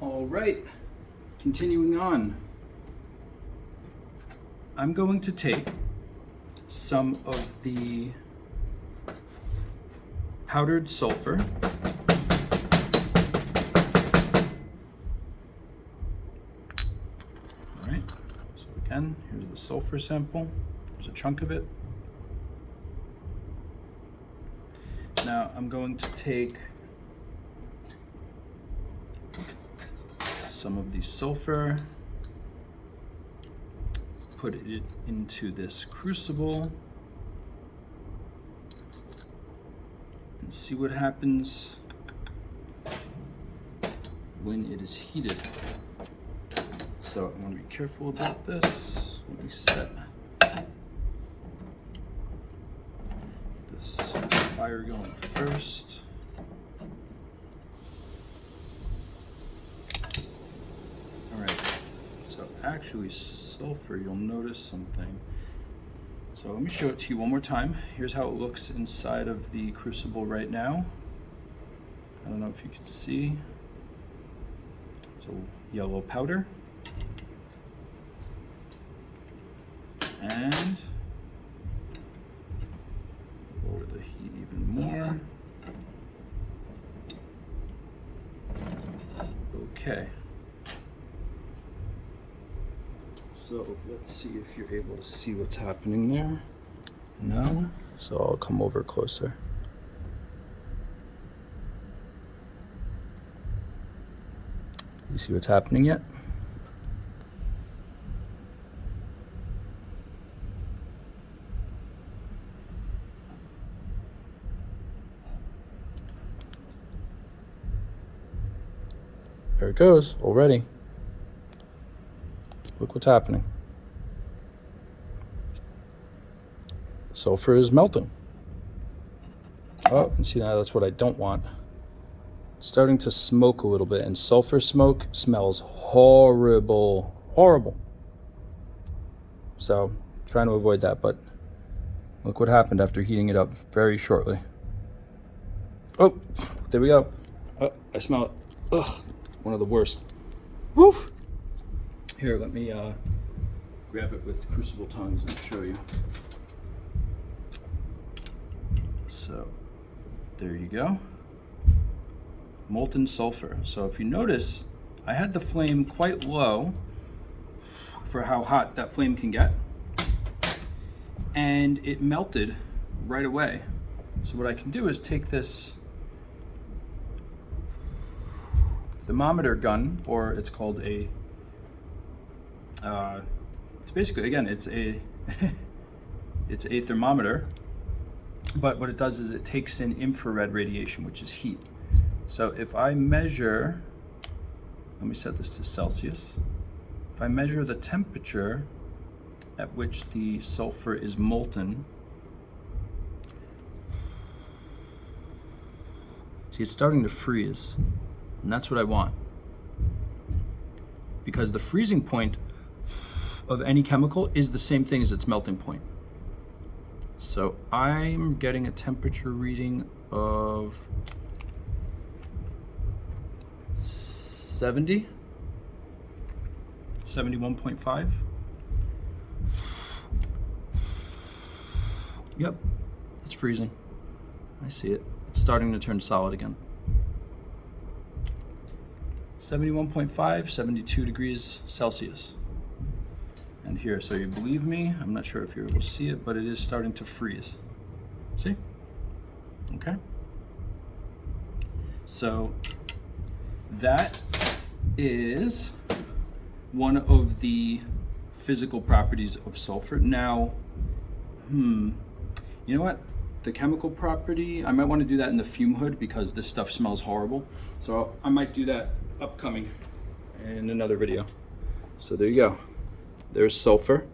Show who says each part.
Speaker 1: All right, continuing on. I'm going to take some of the powdered sulfur. All right, so again, here's the sulfur sample. There's a chunk of it. Now I'm going to take some of the sulfur, put it into this crucible, and see what happens when it is heated. So I want to be careful about this. Let me set this fire going first. All right, so actually sulfur, you'll notice something. So let me show it to you one more time. Here's how it looks inside of the crucible right now. I don't know if you can see. It's a yellow powder. And lower the heat even more. Okay. So let's see if you're able to see what's happening there. No? So I'll come over closer. You see what's happening yet? There it goes already. Look what's happening. Sulfur is melting. Oh, and see, now that's what I don't want. It's starting to smoke a little bit, and sulfur smoke smells horrible. Horrible. So, trying to avoid that, but look what happened after heating it up very shortly. Oh, there we go. Oh, I smell it. Ugh, one of the worst. Woof. Here, let me grab it with crucible tongs and show you. So, there you go. Molten sulfur. So if you notice, I had the flame quite low for how hot that flame can get. And it melted right away. So what I can do is take this thermometer gun, or it's called a it's basically, again, it's a it's a thermometer, but what it does is it takes in infrared radiation, which is heat. So if I measure, let me set this to Celsius. If I measure the temperature at which the sulfur is molten, see, it's starting to freeze, and that's what I want. Because the freezing point of any chemical is the same thing as its melting point. So I'm getting a temperature reading of 70, 71.5. Yep, it's freezing. I see it. It's starting to turn solid again. 71.5, 72 degrees Celsius. And here, so you believe me, I'm not sure if you're able to see it, but it is starting to freeze. See? Okay. So that is one of the physical properties of sulfur. Now, you know what? The chemical property, I might want to do that in the fume hood because this stuff smells horrible. So I might do that upcoming in another video. So there you go. There's sulfur.